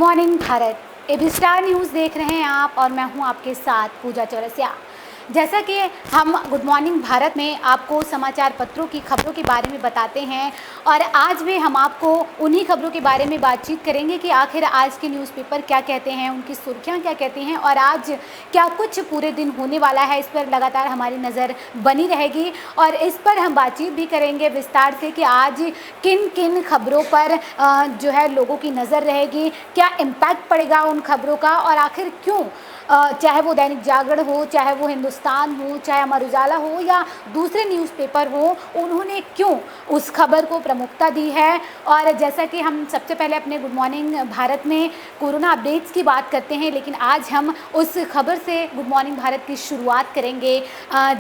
Morning Bharat AB star news देख रहे हैं आप और मैं हूं आपके साथ पूजा चौरसिया। जैसा कि हम गुड मॉर्निंग भारत में आपको समाचार पत्रों की खबरों के बारे में बताते हैं और आज भी हम आपको उन्हीं खबरों के बारे में बातचीत करेंगे कि आखिर आज के न्यूज़पेपर क्या कहते हैं, उनकी सुर्खियां क्या कहती हैं और आज क्या कुछ पूरे दिन होने वाला है। इस पर लगातार हमारी नज़र बनी रहेगी और इस पर हम बातचीत भी करेंगे विस्तार से कि आज किन किन खबरों पर जो है लोगों की नज़र रहेगी, क्या इम्पैक्ट पड़ेगा उन खबरों का और आखिर क्यों चाहे वो दैनिक जागरण हो, चाहे वो हिंदुस्तान हो, चाहे अमर उजाला हो या दूसरे न्यूज़पेपर हो, उन्होंने क्यों उस खबर को प्रमुखता दी है। और जैसा कि हम सबसे पहले अपने गुड मॉर्निंग भारत में कोरोना अपडेट्स की बात करते हैं, लेकिन आज हम उस खबर से गुड मॉर्निंग भारत की शुरुआत करेंगे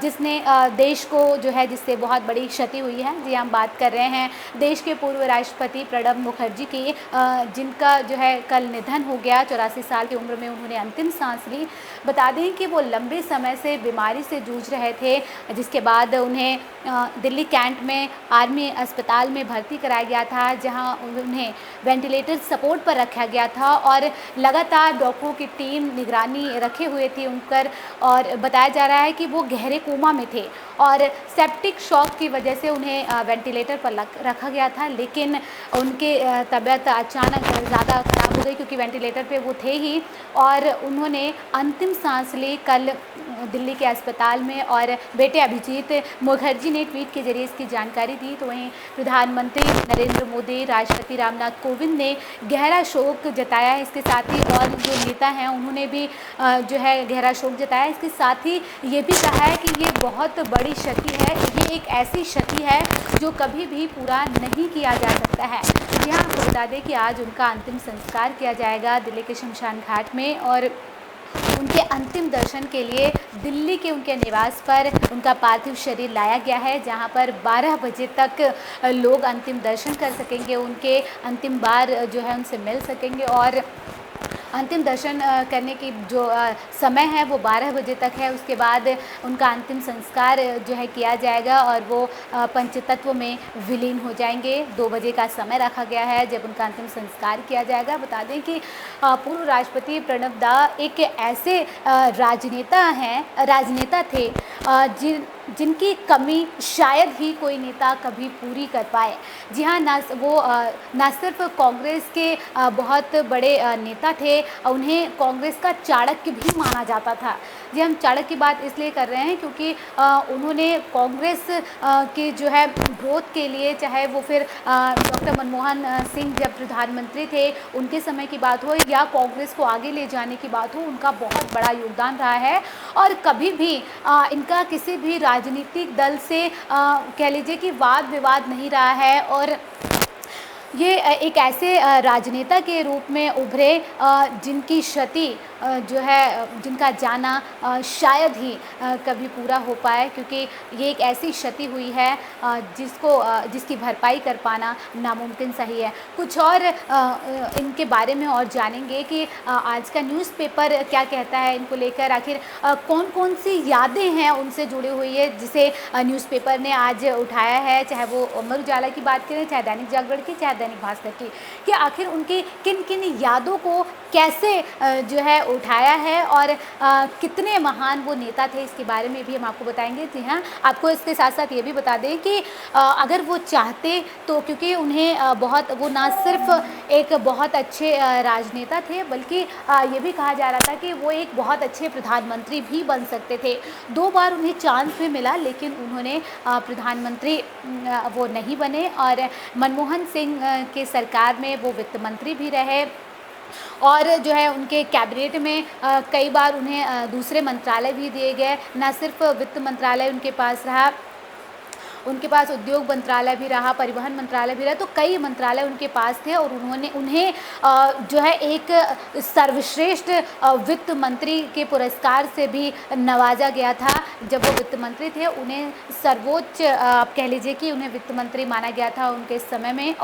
जिसने देश को जो है जिससे बहुत बड़ी क्षति हुई है। जी, हम बात कर रहे हैं देश के पूर्व राष्ट्रपति प्रणब मुखर्जी की, जिनका जो है कल निधन हो गया। 84 साल की उम्र में उन्होंने अंतिम सांस ली। बता दें कि वो लंबे समय से बीमारी से जूझ रहे थे, जिसके बाद उन्हें दिल्ली कैंट में आर्मी अस्पताल में भर्ती कराया गया था, जहां उन्हें वेंटिलेटर सपोर्ट पर रखा गया था और लगातार डॉक्टरों की टीम निगरानी रखे हुए थी उन पर। और बताया जा रहा है कि वो गहरे कोमा में थे और सेप्टिक शॉक की वजह से उन्हें वेंटिलेटर पर रखा गया था, लेकिन उनकी तबीयत अचानक ज़्यादा ख़राब हो गई क्योंकि वेंटिलेटर पे वो थे ही और उन्होंने अंतिम सांस ली कल दिल्ली के अस्पताल में। और बेटे अभिजीत मुखर्जी ने ट्वीट के जरिए इसकी जानकारी दी। तो वहीं प्रधानमंत्री नरेंद्र मोदी, राष्ट्रपति रामनाथ कोविंद ने गहरा शोक जताया है। इसके साथ ही और जो नेता हैं उन्होंने भी जो है गहरा शोक जताया। इसके साथ ही ये भी कहा है कि ये बहुत बड़ी क्षति है, ये एक ऐसी क्षति है जो कभी भी पूरा नहीं किया जा सकता है। जी हाँ, आपको बता दें कि आज उनका अंतिम संस्कार किया जाएगा दिल्ली के शमशान घाट में और उनके अंतिम दर्शन के लिए दिल्ली के उनके निवास पर उनका पार्थिव शरीर लाया गया है, जहां पर 12 बजे तक लोग अंतिम दर्शन कर सकेंगे, उनके अंतिम बार जो है उनसे मिल सकेंगे। और अंतिम दर्शन करने की जो समय है वो 12 बजे तक है। उसके बाद उनका अंतिम संस्कार जो है किया जाएगा और वो पंचतत्व में विलीन हो जाएंगे। 2 बजे का समय रखा गया है जब उनका अंतिम संस्कार किया जाएगा। बता दें कि पूर्व राष्ट्रपति प्रणब दा एक ऐसे राजनेता थे जिनकी कमी शायद ही कोई नेता कभी पूरी कर पाए। जी हाँ, ना सिर्फ कांग्रेस के बहुत बड़े नेता थे, उन्हें कांग्रेस का चाणक्य भी माना जाता था। जी, हम चाणक्य की बात इसलिए कर रहे हैं क्योंकि उन्होंने कांग्रेस की जो है ग्रोथ के लिए, चाहे वो फिर डॉक्टर मनमोहन सिंह जब प्रधानमंत्री थे उनके समय की बात हो या कांग्रेस को आगे ले जाने की बात हो, उनका बहुत बड़ा योगदान रहा है। और कभी भी इनका किसी भी राजनीतिक दल से कह लीजिए कि वाद विवाद नहीं रहा है और ये एक ऐसे राजनेता के रूप में उभरे जिनकी क्षति जो है जिनका जाना शायद ही कभी पूरा हो पाए, क्योंकि ये एक ऐसी क्षति हुई है जिसकी भरपाई कर पाना नामुमकिन सा ही है। कुछ और इनके बारे में और जानेंगे कि आज का न्यूज़पेपर क्या कहता है इनको लेकर, आखिर कौन कौन सी यादें हैं उनसे जुड़ी हुई है जिसे न्यूज़पेपर ने आज उठाया है, चाहे वो अमर उजाला की बात करें, चाहे दैनिक जागरण की, चाहे दैनिक भास्कर की, कि आखिर उनकी किन किन यादों को कैसे जो है उठाया है और कितने महान वो नेता थे, इसके बारे में भी हम आपको बताएंगे। जी हाँ, आपको इसके साथ साथ ये भी बता दें कि अगर वो चाहते तो, क्योंकि उन्हें वो ना सिर्फ एक बहुत अच्छे राजनेता थे बल्कि ये भी कहा जा रहा था कि वो एक बहुत अच्छे प्रधानमंत्री भी बन सकते थे। 2 बार उन्हें चांस भी मिला लेकिन उन्होंने प्रधानमंत्री वो नहीं बने और मनमोहन सिंह के सरकार में वो वित्त मंत्री भी रहे और जो है उनके कैबिनेट में कई बार उन्हें दूसरे मंत्रालय भी दिए गए। न सिर्फ वित्त मंत्रालय उनके पास रहा, उनके पास उद्योग मंत्रालय भी रहा, परिवहन मंत्रालय भी रहा, तो कई मंत्रालय उनके पास थे और उन्हें जो है एक सर्वश्रेष्ठ वित्त मंत्री के पुरस्कार से भी नवाजा गया था। जब वो वित्त मंत्री थे उन्हें सर्वोच्च आप कह लीजिए कि उन्हें वित्त मंत्री माना गया था उनके समय में।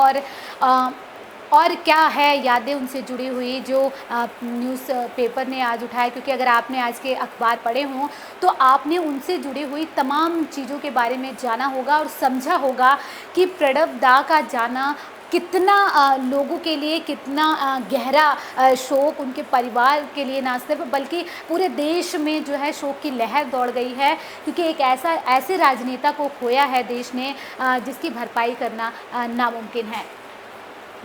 और क्या है यादें उनसे जुड़ी हुई जो न्यूज़ पेपर ने आज उठाया, क्योंकि अगर आपने आज के अखबार पढ़े हों तो आपने उनसे जुड़ी हुई तमाम चीज़ों के बारे में जाना होगा और समझा होगा कि प्रणब दा का जाना कितना लोगों के लिए कितना गहरा शोक उनके परिवार के लिए ना सिर्फ बल्कि पूरे देश में जो है शोक की लहर दौड़ गई है, क्योंकि एक ऐसे राजनेता को खोया है देश ने जिसकी भरपाई करना नामुमकिन है।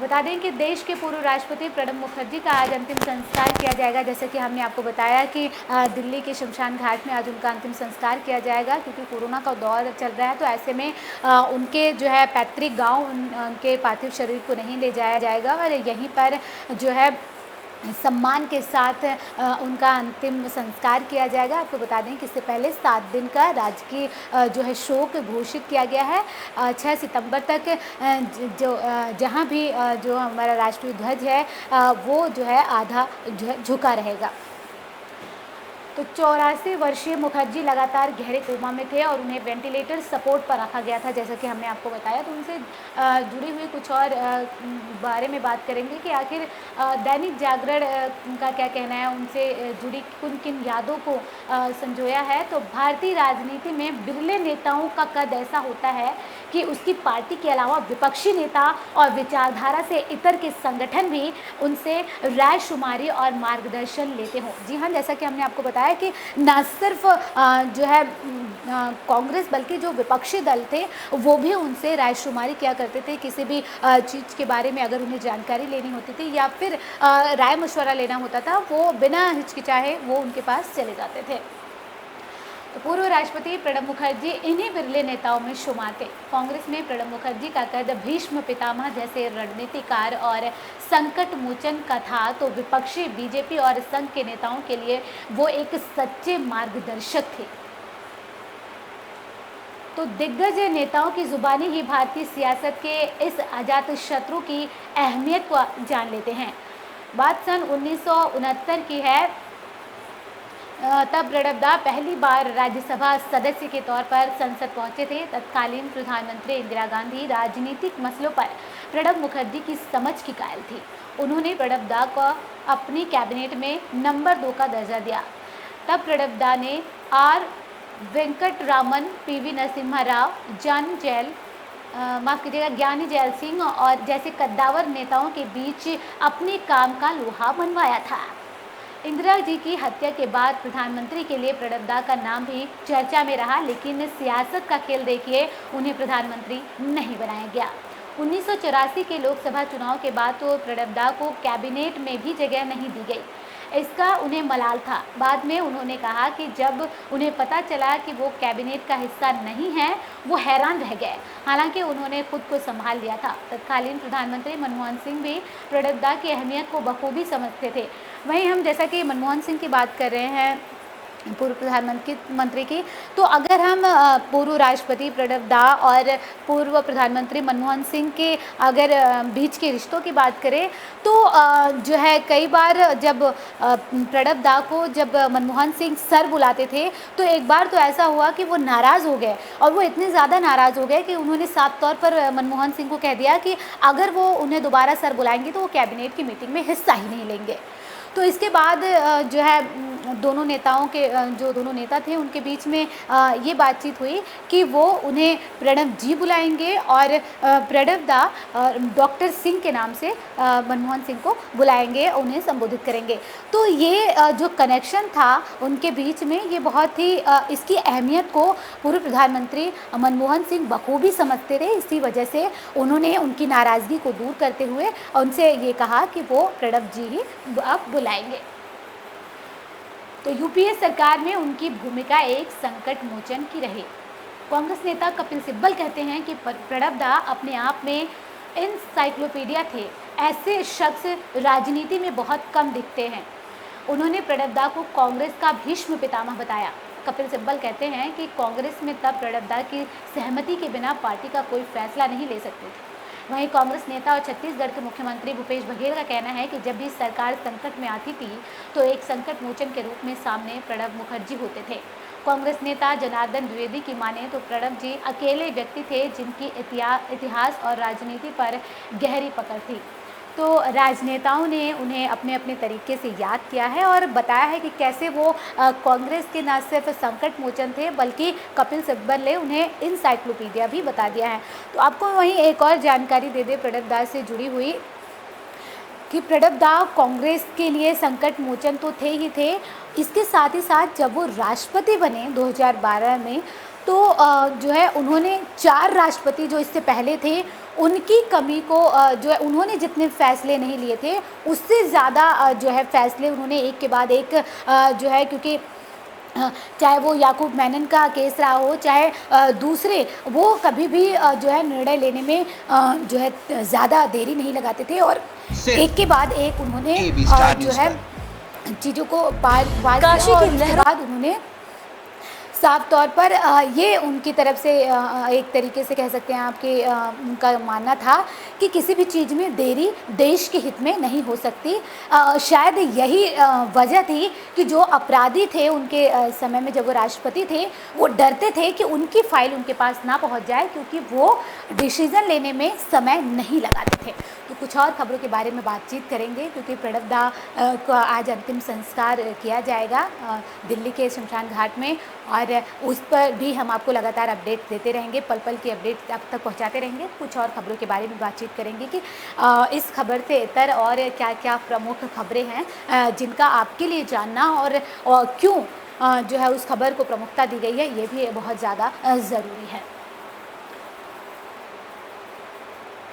बता दें कि देश के पूर्व राष्ट्रपति प्रणब मुखर्जी का आज अंतिम संस्कार किया जाएगा। जैसे कि हमने आपको बताया कि दिल्ली के शमशान घाट में आज उनका अंतिम संस्कार किया जाएगा, क्योंकि कोरोना का दौर चल रहा है। तो ऐसे में उनके जो है पैतृक गांव उनके पार्थिव शरीर को नहीं ले जाया जाएगा और यहीं पर जो है सम्मान के साथ उनका अंतिम संस्कार किया जाएगा। आपको बता दें कि इससे पहले 7 दिन का राजकीय जो है शोक घोषित किया गया है। 6 सितंबर तक जो जहां भी जो हमारा राष्ट्रीय ध्वज है वो जो है आधा जो है झुका रहेगा। तो 84 वर्षीय मुखर्जी लगातार गहरे कोमा में थे और उन्हें वेंटिलेटर सपोर्ट पर रखा गया था, जैसा कि हमने आपको बताया। तो उनसे जुड़ी हुई कुछ और बारे में बात करेंगे कि आखिर दैनिक जागरण का क्या कहना है, उनसे जुड़ी किन किन यादों को संजोया है। तो भारतीय राजनीति में बिरले नेताओं का कद ऐसा होता है कि उसकी पार्टी के अलावा विपक्षी नेता और विचारधारा से इतर के संगठन भी उनसे राय शुमारी और मार्गदर्शन लेते हों। जी हाँ, जैसा कि हमने आपको बताया कि न सिर्फ जो है कांग्रेस बल्कि जो विपक्षी दल थे वो भी उनसे राय शुमारी किया करते थे। किसी भी चीज़ के बारे में अगर उन्हें जानकारी लेनी होती थी या फिर राय मशवरा लेना होता था, वो बिना हिचकिचाए वो उनके पास चले जाते थे। तो पूर्व राष्ट्रपति प्रणब मुखर्जी इन्हीं बिरले नेताओं में शुमार थे। कांग्रेस में प्रणब मुखर्जी का कद भीष्म पितामह जैसे रणनीतिकार और संकट मोचन का था, तो विपक्षी बीजेपी और संघ के नेताओं के लिए वो एक सच्चे मार्गदर्शक थे। तो दिग्गज नेताओं की जुबानी ही भारतीय सियासत के इस अजात शत्रु की अहमियत को जान लेते हैं। बात सन 1969 की है। तब प्रणब दा पहली बार राज्यसभा सदस्य के तौर पर संसद पहुंचे थे। तत्कालीन प्रधानमंत्री इंदिरा गांधी राजनीतिक मसलों पर प्रणब मुखर्जी की समझ की कायल थी। उन्होंने प्रणब दा को अपनी कैबिनेट में नंबर 2 का दर्जा दिया। तब प्रणब दा ने आर वेंकटरामन, पीवी नरसिम्हा राव, ज्ञानी जैल सिंह और जैसे कद्दावर नेताओं के बीच अपने काम का लोहा मनवाया था। इंदिरा जी की हत्या के बाद प्रधानमंत्री के लिए प्रणब दा का नाम भी चर्चा में रहा, लेकिन सियासत का खेल देखिए उन्हें प्रधानमंत्री नहीं बनाया गया। 1984 के लोकसभा चुनाव के बाद तो प्रणब दा को कैबिनेट में भी जगह नहीं दी गई। इसका उन्हें मलाल था। बाद में उन्होंने कहा कि जब उन्हें पता चला कि वो कैबिनेट का हिस्सा नहीं है, वो हैरान रह गए। हालांकि उन्होंने खुद को संभाल लिया था। तत्कालीन प्रधानमंत्री मनमोहन सिंह भी प्रणब दा की अहमियत को बखूबी समझते थे। वहीं हम जैसा कि मनमोहन सिंह की बात कर रहे हैं, पूर्व प्रधानमंत्री की, तो अगर हम पूर्व राष्ट्रपति प्रणब दा और पूर्व प्रधानमंत्री मनमोहन सिंह के अगर बीच के रिश्तों की बात करें तो जो है कई बार जब प्रणब दा को जब मनमोहन सिंह सर बुलाते थे तो एक बार तो ऐसा हुआ कि वो नाराज़ हो गए और वो इतने ज़्यादा नाराज़ हो गए कि उन्होंने साफ तौर पर मनमोहन सिंह को कह दिया कि अगर वो उन्हें दोबारा सर बुलाएंगे तो वो कैबिनेट की मीटिंग में हिस्सा ही नहीं लेंगे। तो इसके बाद जो है दोनों नेताओं के जो दोनों नेता थे उनके बीच में ये बातचीत हुई कि वो उन्हें प्रणब जी बुलाएंगे और प्रणब दा डॉक्टर सिंह के नाम से मनमोहन सिंह को बुलाएंगे, उन्हें संबोधित करेंगे। तो ये जो कनेक्शन था उनके बीच में, ये बहुत ही इसकी अहमियत को पूर्व प्रधानमंत्री मनमोहन सिंह बखूबी समझते थे। इसी वजह से उन्होंने उनकी नाराज़गी को दूर करते हुए उनसे ये कहा कि वो प्रणब जी ही अब बुलाएंगे। तो यूपीए सरकार में उनकी भूमिका एक संकट मोचन की रही। कांग्रेस नेता कपिल सिब्बल कहते हैं कि प्रणब दा अपने आप में एनसाइक्लोपीडिया थे। ऐसे शख्स राजनीति में बहुत कम दिखते हैं। उन्होंने प्रणब दा को कांग्रेस का भीष्म पितामह बताया। कपिल सिब्बल कहते हैं कि कांग्रेस में तब प्रणब दा की सहमति के बिना पार्टी का कोई फैसला नहीं ले सकते थे। वहीं कांग्रेस नेता और छत्तीसगढ़ के मुख्यमंत्री भूपेश बघेल का कहना है कि जब भी सरकार संकट में आती थी तो एक संकट मोचन के रूप में सामने प्रणब मुखर्जी होते थे। कांग्रेस नेता जनार्दन द्विवेदी की माने तो प्रणब जी अकेले व्यक्ति थे जिनकी इतिहास और राजनीति पर गहरी पकड़ थी। तो राजनेताओं ने उन्हें अपने अपने तरीके से याद किया है और बताया है कि कैसे वो कांग्रेस के न सिर्फ संकट मोचन थे बल्कि कपिल सिब्बल ने उन्हें इंसाइक्लोपीडिया भी बता दिया है। तो आपको वहीं एक और जानकारी दे दे प्रणब दा से जुड़ी हुई कि प्रणब दा कांग्रेस के लिए संकट मोचन तो थे ही थे, इसके साथ ही साथ जब वो राष्ट्रपति बने 2012 में तो जो है उन्होंने 4 राष्ट्रपति जो इससे पहले थे उनकी कमी को जो है उन्होंने जितने फैसले नहीं लिए थे उससे ज़्यादा जो है फैसले उन्होंने एक के बाद एक जो है, क्योंकि चाहे वो याकूब मेनन का केस रहा हो चाहे दूसरे, वो कभी भी जो है निर्णय लेने में जो है ज़्यादा देरी नहीं लगाते थे और एक के बाद एक उन्होंने जो है चीज़ों को पार किया और उसके बाद उन्होंने साफ तौर पर ये उनकी तरफ से एक तरीके से कह सकते हैं आपके उनका मानना था कि किसी भी चीज़ में देरी देश के हित में नहीं हो सकती। शायद यही वजह थी कि जो अपराधी थे उनके समय में जब वो राष्ट्रपति थे वो डरते थे कि उनकी फाइल उनके पास ना पहुंच जाए क्योंकि वो डिसीज़न लेने में समय नहीं लगाते थे। तो कुछ और खबरों के बारे में बातचीत करेंगे क्योंकि प्रणब दा का आज अंतिम संस्कार किया जाएगा दिल्ली के शमशान घाट में और उस पर भी हम आपको लगातार अपडेट देते रहेंगे, पल पल की अपडेट आप तक पहुंचाते रहेंगे। कुछ और खबरों के बारे में बातचीत करेंगे कि इस खबर से इतर और क्या क्या प्रमुख खबरें हैं जिनका आपके लिए जानना और क्यों जो है उस खबर को प्रमुखता दी गई है, ये भी बहुत ज़्यादा ज़रूरी है।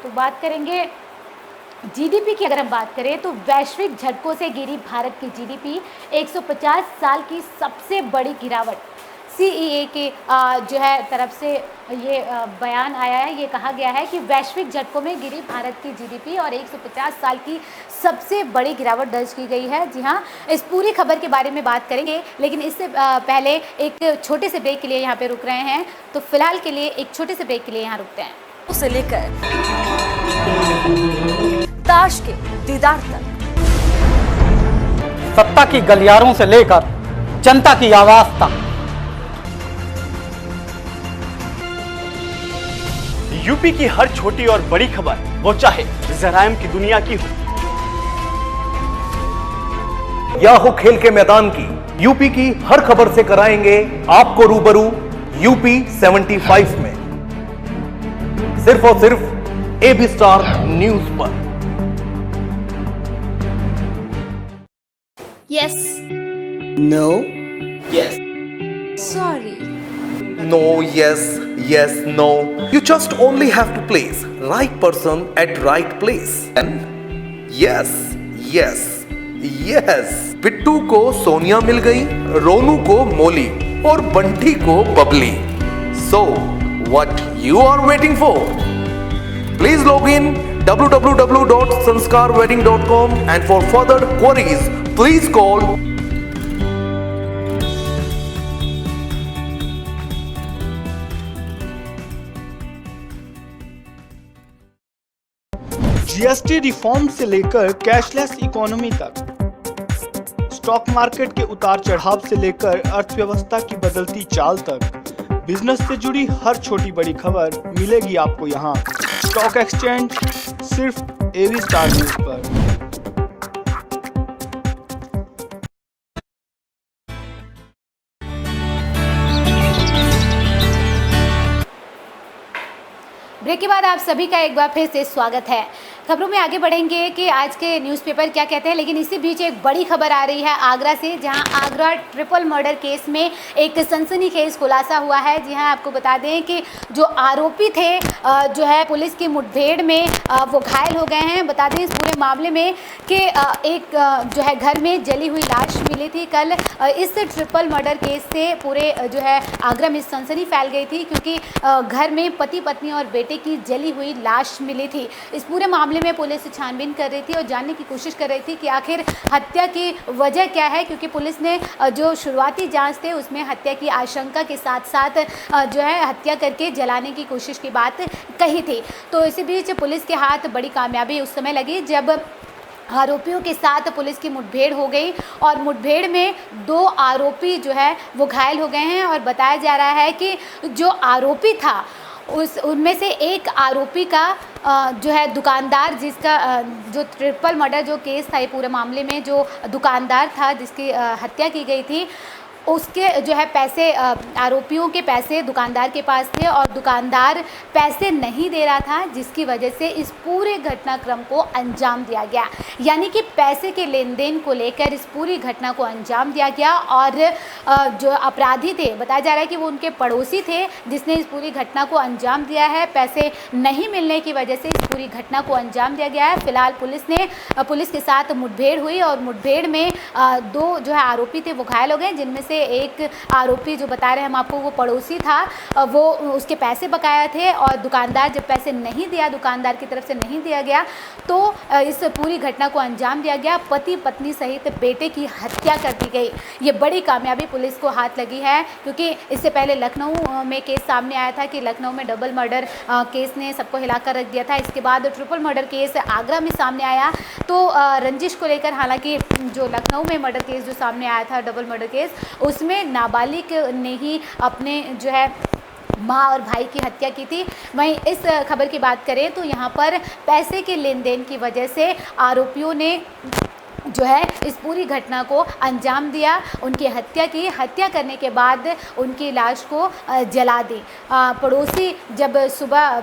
तो बात करेंगे जीडीपी की। अगर हम बात करें तो वैश्विक झटकों से गिरी भारत की जीडीपी, 150 साल की सबसे बड़ी गिरावट। सीईए के जो है तरफ से ये बयान आया है, ये कहा गया है कि वैश्विक झटकों में गिरी भारत की जीडीपी और 150 साल की सबसे बड़ी गिरावट दर्ज की गई है। जी हाँ, इस पूरी खबर के बारे में बात करेंगे लेकिन इससे पहले एक छोटे से ब्रेक के लिए यहाँ पे रुक रहे हैं। तो फिलहाल के लिए एक छोटे से ब्रेक के लिए यहाँ रुकते हैं। से लेकर ताश के दीदार तक, सत्ता की गलियारों से लेकर जनता की आवाज तक, यूपी की हर छोटी और बड़ी खबर, वो चाहे जराइम की दुनिया की हो या हो खेल के मैदान की, यूपी की हर खबर से कराएंगे आपको रूबरू यूपी 75 में, सिर्फ और सिर्फ एबी स्टार न्यूज पर। Yes, no, yes, sorry, no, yes, yes, no. You just only have to place right person at right place. And yes, yes, yes. Bittu को सोनिया मिल गई, रोनू को मोली और बंटी को Babli. So, what you are waiting for? Please log in www.sanskarwedding.com and for further queries, please call GST reform से लेकर cashless economy तक, stock market के उतार चढ़ाव से लेकर अर्थव्यवस्था की बदलती चाल तक, बिजनेस से जुड़ी हर छोटी बड़ी खबर मिलेगी आपको यहाँ स्टॉक एक्सचेंज, सिर्फ एबी स्टार न्यूज पर। ब्रेक के बाद आप सभी का एक बार फिर से स्वागत है। खबरों में आगे बढ़ेंगे कि आज के न्यूज़पेपर क्या कहते हैं, लेकिन इसी बीच एक बड़ी खबर आ रही है आगरा से, जहां आगरा ट्रिपल मर्डर केस में एक सनसनीखेज खुलासा हुआ है। जी हां, आपको बता दें कि जो आरोपी थे जो है पुलिस की मुठभेड़ में वो घायल हो गए हैं। बता दें इस पूरे मामले में कि एक जो है घर में जली हुई लाश मिली थी कल। इस ट्रिपल मर्डर केस से पूरे जो है आगरा में सनसनी फैल गई थी क्योंकि घर में पति पत्नी और बेटे की जली हुई लाश मिली थी। इस पूरे मामले में पुलिस छानबीन कर रही थी और जानने की कोशिश कर रही थी कि आखिर हत्या की वजह क्या है, क्योंकि पुलिस ने जो शुरुआती जांच थे उसमें हत्या की आशंका के साथ साथ जो है हत्या करके जलाने की कोशिश की बात कही थी। तो इसी बीच पुलिस के हाथ बड़ी कामयाबी उस समय लगी जब आरोपियों के साथ पुलिस की मुठभेड़ हो गई और मुठभेड़ में 2 आरोपी जो है वो घायल हो गए हैं। और बताया जा रहा है कि जो आरोपी था उनमें से एक आरोपी का जो है दुकानदार, जिसका जो ट्रिपल मर्डर जो केस था, ये पूरे मामले में जो दुकानदार था जिसकी हत्या की गई थी, उसके जो है पैसे, आरोपियों के पैसे दुकानदार के पास थे और दुकानदार पैसे नहीं दे रहा था, जिसकी वजह से इस पूरे घटनाक्रम को अंजाम दिया गया। यानी कि पैसे के लेन देन को लेकर इस पूरी घटना को अंजाम दिया गया और जो अपराधी थे, बताया जा रहा है कि वो उनके पड़ोसी थे जिसने इस पूरी घटना को अंजाम दिया है। पैसे नहीं मिलने की वजह से इस पूरी घटना को अंजाम दिया गया है। फिलहाल पुलिस के साथ मुठभेड़ हुई और मुठभेड़ में 2 जो है आरोपी थे वो घायल हो गए, जिनमें से एक आरोपी जो बता रहे हैं हम आपको, वो पड़ोसी था, वो उसके पैसे बकाया थे और दुकानदार जब पैसे नहीं दिया, दुकानदार की तरफ से नहीं दिया गया, तो इस पूरी घटना को अंजाम दिया गया। पति पत्नी सहित बेटे की हत्या कर दी गई। ये बड़ी कामयाबी पुलिस को हाथ लगी है, क्योंकि इससे पहले लखनऊ में केस सामने आया था कि लखनऊ में डबल मर्डर केस ने सबको हिलाकर रख दिया था। इसके बाद ट्रिपल मर्डर केस आगरा में सामने आया, तो रंजिश को लेकर, हालांकि जो लखनऊ में मर्डर केस जो सामने आया था, डबल मर्डर केस, उसमें नाबालिग ने ही अपने जो है माँ और भाई की हत्या की थी। वहीं इस खबर की बात करें तो यहाँ पर पैसे के लेन देन की वजह से आरोपियों ने जो है इस पूरी घटना को अंजाम दिया, उनकी हत्या की। हत्या करने के बाद उनकी लाश को जला दी। पड़ोसी जब सुबह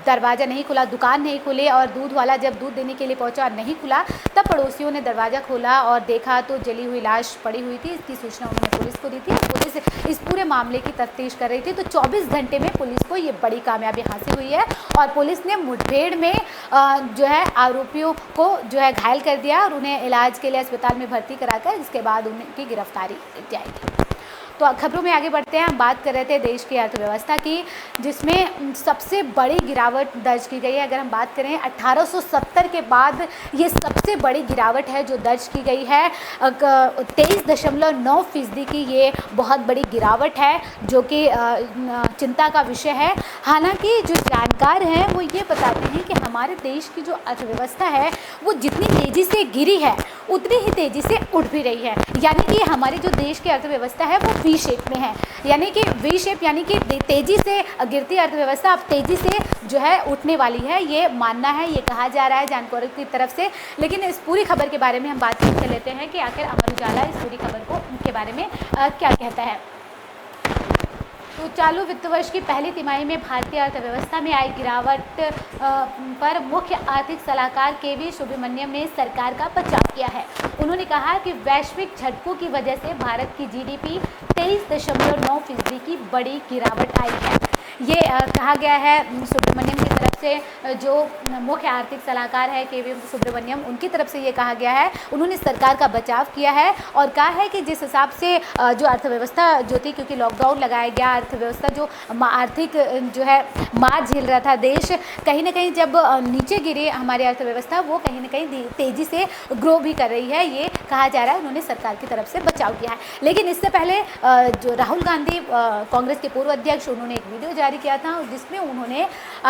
दरवाज़ा नहीं खुला, दुकान नहीं खुली और दूध वाला जब दूध देने के लिए पहुंचा नहीं खुला, तब पड़ोसियों ने दरवाज़ा खोला और देखा तो जली हुई लाश पड़ी हुई थी। इसकी सूचना उन्होंने पुलिस को दी थी। पुलिस इस पूरे मामले की तफ्तीश कर रही थी। तो 24 घंटे में पुलिस को ये बड़ी कामयाबी हासिल हुई है और पुलिस ने मुठभेड़ में जो है आरोपियों को जो है घायल कर दिया और उन्हें इलाज के लिए अस्पताल में भर्ती कराकर इसके बाद उनकी गिरफ्तारी की जाएगी। तो खबरों में आगे बढ़ते हैं। हम बात कर रहे थे देश की अर्थव्यवस्था की, जिसमें सबसे बड़ी गिरावट दर्ज की गई है। अगर हम बात करें 1870 के बाद ये सबसे बड़ी गिरावट है जो दर्ज की गई है। 23.9% की ये बहुत बड़ी गिरावट है, जो कि चिंता का विषय है। हालांकि जो जानकार हैं वो ये बताते हैं कि हमारे देश की जो अर्थव्यवस्था है वो जितनी तेज़ी से गिरी है उतनी ही तेज़ी से उठ भी रही है। यानी कि हमारी जो देश की अर्थव्यवस्था है वो वी शेप में है। यानी कि वी शेप यानी कि तेज़ी से गिरती अर्थव्यवस्था अब तेज़ी से जो है उठने वाली है, ये मानना है, ये कहा जा रहा है जानकारों की तरफ से। लेकिन इस पूरी खबर के बारे में हम बात कर लेते हैं कि आखिर अमर उजाला इस पूरी खबर को के बारे में क्या कहता है। तो चालू वित्त वर्ष की पहली तिमाही में भारतीय अर्थव्यवस्था में आई गिरावट पर मुख्य आर्थिक सलाहकार केवी सुब्रमण्यम ने सरकार का बचाव किया है। उन्होंने कहा कि वैश्विक झटकों की वजह से भारत की जीडीपी 23.9% की बड़ी गिरावट आई है। ये कहा गया है सुब्रमण्यम की तरफ से, जो मुख्य आर्थिक सलाहकार है केवी सुब्रमण्यम, उनकी तरफ से ये कहा गया है। उन्होंने सरकार का बचाव किया है और कहा है कि जिस हिसाब से जो अर्थव्यवस्था जो थी, क्योंकि लॉकडाउन लगाया गया, अर्थव्यवस्था जो आर्थिक जो है मार झेल रहा था देश, कहीं ना कहीं जब नीचे गिरी हमारी अर्थव्यवस्था, वो कहीं ना कहीं तेज़ी से ग्रो भी कर रही है, ये कहा जा रहा है। उन्होंने सरकार की तरफ से बचाव किया है। लेकिन इससे पहले जो राहुल गांधी कांग्रेस के पूर्व अध्यक्ष, उन्होंने एक वीडियो जारी किया था जिसमें उन्होंने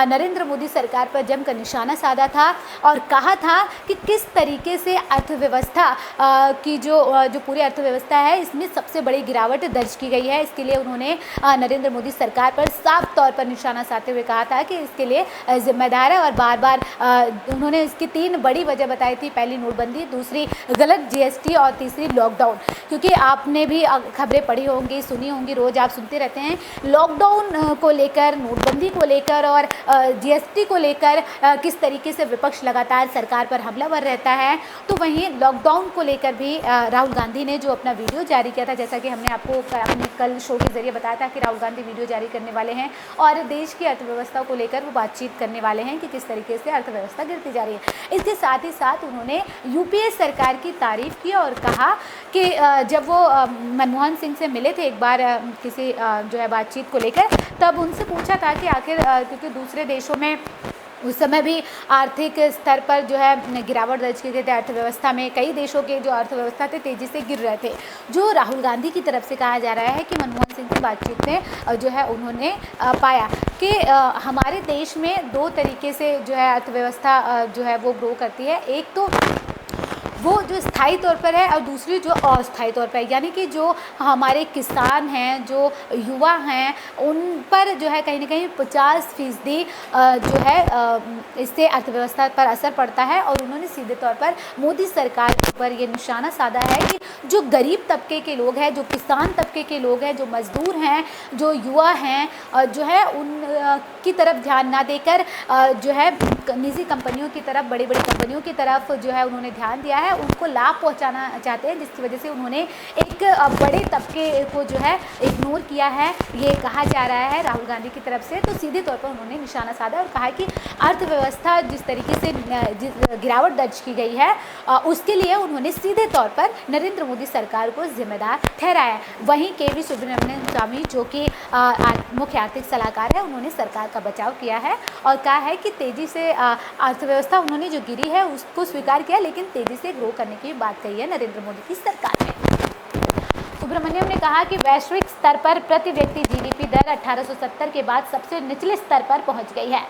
नरेंद्र मोदी सरकार पर जमकर निशाना साधा था और कहा था कि किस तरीके से अर्थव्यवस्था की जो पूरी अर्थव्यवस्था है इसमें सबसे बड़ी गिरावट दर्ज की गई है। इसके लिए उन्होंने नरेंद्र मोदी सरकार पर साफ तौर पर निशाना साधते हुए कहा था कि इसके लिए जिम्मेदार है और बार बार उन्होंने इसकी 3 बड़ी वजह बताई थी। पहली नोटबंदी, दूसरी गलत जीएसटी और तीसरी लॉकडाउन। क्योंकि आपने भी खबरें पढ़ी होंगी, सुनी होंगी, रोज़ आप सुनते रहते हैं, लॉकडाउन को लेकर, नोटबंदी को लेकर और जीएसटी को लेकर किस तरीके से विपक्ष लगातार सरकार पर हमलावर रहता है। तो वहीं लॉकडाउन को लेकर भी राहुल गांधी ने जो अपना वीडियो जारी किया था, जैसा कि हमने आपको अपने कल शो के जरिए बताया था कि राहुल गांधी वीडियो जारी करने वाले हैं और देश की अर्थव्यवस्था को लेकर वो बातचीत करने वाले हैं कि किस तरीके से अर्थव्यवस्था गिरती जा रही है। इसके साथ ही साथ उन्होंने यूपीए सरकार की तारीफ की और कहा कि जब वो मनमोहन सिंह से मिले थे एक बार किसी जो है बातचीत को लेकर, तब उनसे पूछा था कि आखिर क्योंकि दूसरे देशों में उस समय भी आर्थिक स्तर पर जो है गिरावट दर्ज की गई थी अर्थव्यवस्था में, कई देशों के जो अर्थव्यवस्था थे तेज़ी से गिर रहे थे। जो राहुल गांधी की तरफ से कहा जा रहा है कि मनमोहन सिंह की बातचीत में जो है उन्होंने पाया कि हमारे देश में 2 तरीके से जो है अर्थव्यवस्था जो है वो ग्रो करती है। एक तो वो जो स्थायी तौर पर है और दूसरी जो अस्थायी तौर पर है, यानी कि जो हमारे किसान हैं, जो युवा हैं, उन पर जो है कहीं ना कहीं 50% जो है इससे अर्थव्यवस्था पर असर पड़ता है। और उन्होंने सीधे तौर पर मोदी सरकार के ऊपर ये निशाना साधा है कि जो गरीब तबके के लोग हैं, जो किसान तबके के लोग हैं, जो मजदूर हैं, जो युवा हैं, जो है उन की तरफ ध्यान ना देकर जो है निजी कंपनियों की तरफ, बड़ी बड़ी कंपनियों की तरफ जो है उन्होंने ध्यान दिया है, उनको लाभ पहुंचाना चाहते हैं, जिसकी वजह से उन्होंने एक बड़े तबके को जो है इग्नोर किया है, ये कहा जा रहा है राहुल गांधी की तरफ से। तो सीधे तौर पर उन्होंने निशाना साधा और कहा कि अर्थव्यवस्था जिस तरीके से गिरावट दर्ज की गई है उसके लिए उन्होंने सीधे तौर पर नरेंद्र मोदी सरकार को जिम्मेदार ठहराया। वहीं के.वी. सुब्रमण्यम स्वामी जो कि मुख्य आर्थिक सलाहकार है, उन्होंने सरकार का बचाव किया है और कहा है कि तेज़ी से अर्थव्यवस्था उन्होंने जो गिरी है उसको स्वीकार किया, लेकिन तेज़ी से ग्रो करने की बात कही है नरेंद्र मोदी की सरकार ने। सुब्रमण्यम ने कहा कि वैश्विक स्तर पर प्रति व्यक्ति जीडीपी दर 1870 के बाद सबसे निचले स्तर पर पहुंच गई है।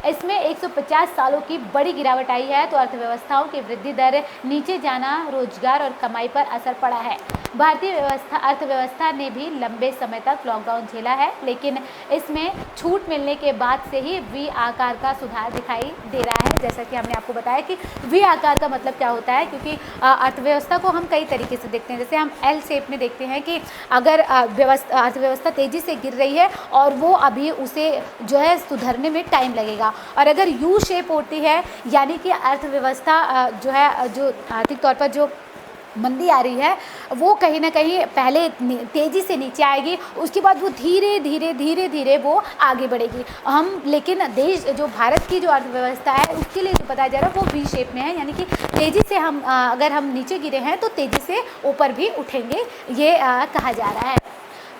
इसमें 150 सालों की बड़ी गिरावट आई है, तो अर्थव्यवस्थाओं की वृद्धि दर नीचे जाना रोजगार और कमाई पर असर पड़ा है। भारतीय अर्थव्यवस्था ने भी लंबे समय तक लॉकडाउन झेला है, लेकिन इसमें छूट मिलने के बाद से ही वी आकार का सुधार दिखाई दे रहा है। जैसा कि हमने आपको बताया कि वी आकार का मतलब क्या होता है, क्योंकि अर्थव्यवस्था को हम कई तरीके से देखते हैं। जैसे हम एल शेप में देखते हैं कि अगर अर्थव्यवस्था तेज़ी से गिर रही है और वो अभी उसे जो है सुधरने में टाइम लगेगा, और अगर यू शेप होती है यानी कि अर्थव्यवस्था जो है, जो आर्थिक तौर पर जो मंदी आ रही है, वो कहीं ना कहीं पहले तेज़ी से नीचे आएगी, उसके बाद वो धीरे धीरे धीरे धीरे वो आगे बढ़ेगी। लेकिन देश जो भारत की जो अर्थव्यवस्था है उसके लिए जो बताया जा रहा है वो वी शेप में है, यानी कि तेज़ी से हम अगर हम नीचे गिरे हैं तो तेज़ी से ऊपर भी उठेंगे, ये कहा जा रहा है।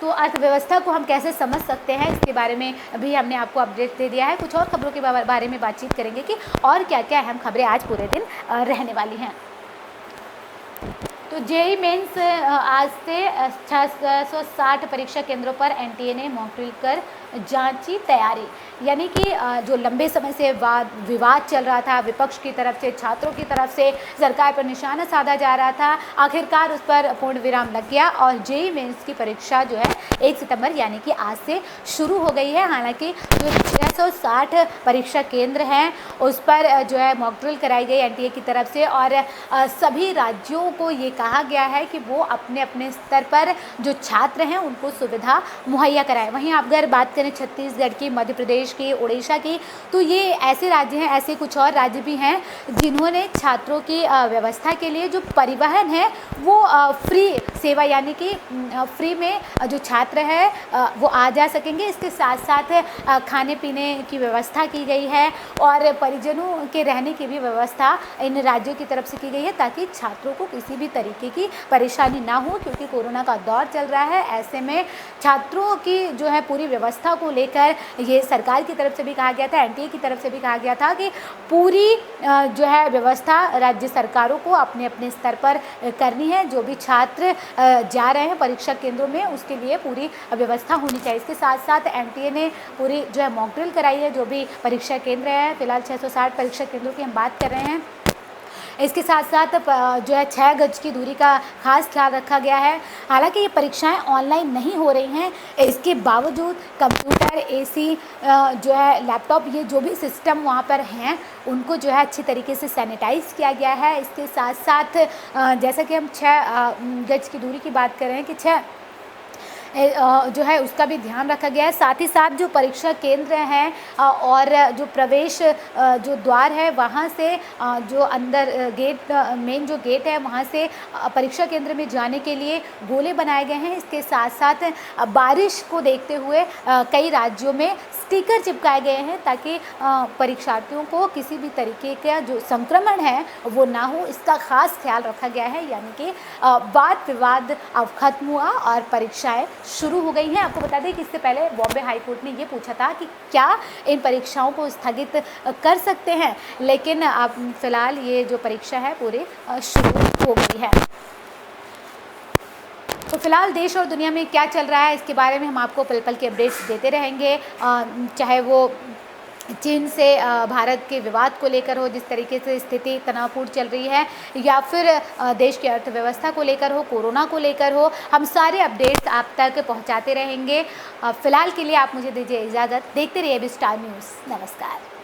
तो अर्थव्यवस्था को हम कैसे समझ सकते हैं, इसके बारे में भी हमने आपको अपडेट दे दिया है। कुछ और खबरों के बारे में बातचीत करेंगे कि और क्या क्या अहम खबरें आज पूरे दिन रहने वाली हैं। तो जेईई मेंस आज से 660 परीक्षा केंद्रों पर एनटीए ने मॉक ड्रिल कर जांची तैयारी, यानी कि जो लंबे समय से विवाद चल रहा था, विपक्ष की तरफ से, छात्रों की तरफ से सरकार पर निशाना साधा जा रहा था, आखिरकार उस पर पूर्ण विराम लग गया और जेईई मेंस की परीक्षा जो है 1 सितंबर यानी कि आज से शुरू हो गई है। हालांकि जो 660 परीक्षा केंद्र हैं उस पर जो है मॉक ड्रिल कराई गई एनटीए की तरफ से, और सभी राज्यों को ये कहा गया है कि वो अपने अपने स्तर पर जो छात्र हैं उनको सुविधा मुहैया कराएं। वहीं आप अगर बात करें छत्तीसगढ़ की, मध्य प्रदेश की, उड़ीसा की, तो ये ऐसे राज्य हैं, ऐसे कुछ और राज्य भी हैं जिन्होंने छात्रों की व्यवस्था के लिए जो परिवहन है वो फ्री सेवा, यानी कि फ्री में जो छात्र है वो आ जा सकेंगे। इसके साथ साथ खाने पीने की व्यवस्था की गई है और परिजनों के रहने की भी व्यवस्था इन राज्यों की तरफ से की गई है, ताकि छात्रों को किसी भी तरीके की परेशानी ना हो, क्योंकि कोरोना का दौर चल रहा है। ऐसे में छात्रों की जो है पूरी व्यवस्था को लेकर ये सरकार की तरफ से भी कहा गया था, एनटीए की तरफ से भी कहा गया था कि पूरी जो है व्यवस्था राज्य सरकारों को अपने अपने स्तर पर करनी है। जो भी छात्र जा रहे हैं परीक्षा केंद्रों में उसके लिए पूरी व्यवस्था होनी चाहिए। इसके साथ साथ एनटीए ने पूरी जो है मॉक ड्रिल कराई है, जो भी परीक्षा केंद्र है, फिलहाल 660 परीक्षा केंद्रों की हम बात कर रहे हैं। इसके साथ साथ जो है 6 गज की दूरी का खास ख्याल रखा गया है। हालांकि ये परीक्षाएं ऑनलाइन नहीं हो रही हैं, इसके बावजूद कंप्यूटर, एसी, जो है लैपटॉप, ये जो भी सिस्टम वहाँ पर हैं उनको जो है अच्छी तरीके से सैनिटाइज किया गया है। इसके साथ साथ जैसा कि हम 6 गज की दूरी की बात कर रहे हैं कि 6 जो है उसका भी ध्यान रखा गया है। साथ ही साथ जो परीक्षा केंद्र हैं और जो प्रवेश जो द्वार है वहाँ से जो अंदर गेट, मेन जो गेट है वहाँ से परीक्षा केंद्र में जाने के लिए गोले बनाए गए हैं। इसके साथ साथ बारिश को देखते हुए कई राज्यों में स्टिकर चिपकाए गए हैं, ताकि परीक्षार्थियों को किसी भी तरीके का जो संक्रमण है वो ना हो, इसका खास ख्याल रखा गया है। यानी कि वाद विवाद अब खत्म हुआ और परीक्षाएं शुरू हो गई हैं। आपको बता दें कि इससे पहले बॉम्बे हाई कोर्ट ने ये पूछा था कि क्या इन परीक्षाओं को स्थगित कर सकते हैं, लेकिन अब फिलहाल ये जो परीक्षा है पूरी शुरू हो गई है। तो फिलहाल देश और दुनिया में क्या चल रहा है इसके बारे में हम आपको पल पल के अपडेट्स देते रहेंगे, चाहे वो चीन से भारत के विवाद को लेकर हो, जिस तरीके से स्थिति तनावपूर्ण चल रही है, या फिर देश की अर्थव्यवस्था को लेकर हो, कोरोना को लेकर हो, हम सारे अपडेट्स आप तक पहुंचाते रहेंगे। फिलहाल के लिए आप मुझे दीजिए इजाज़त। देखते रहिए एबी स्टार न्यूज़। नमस्कार।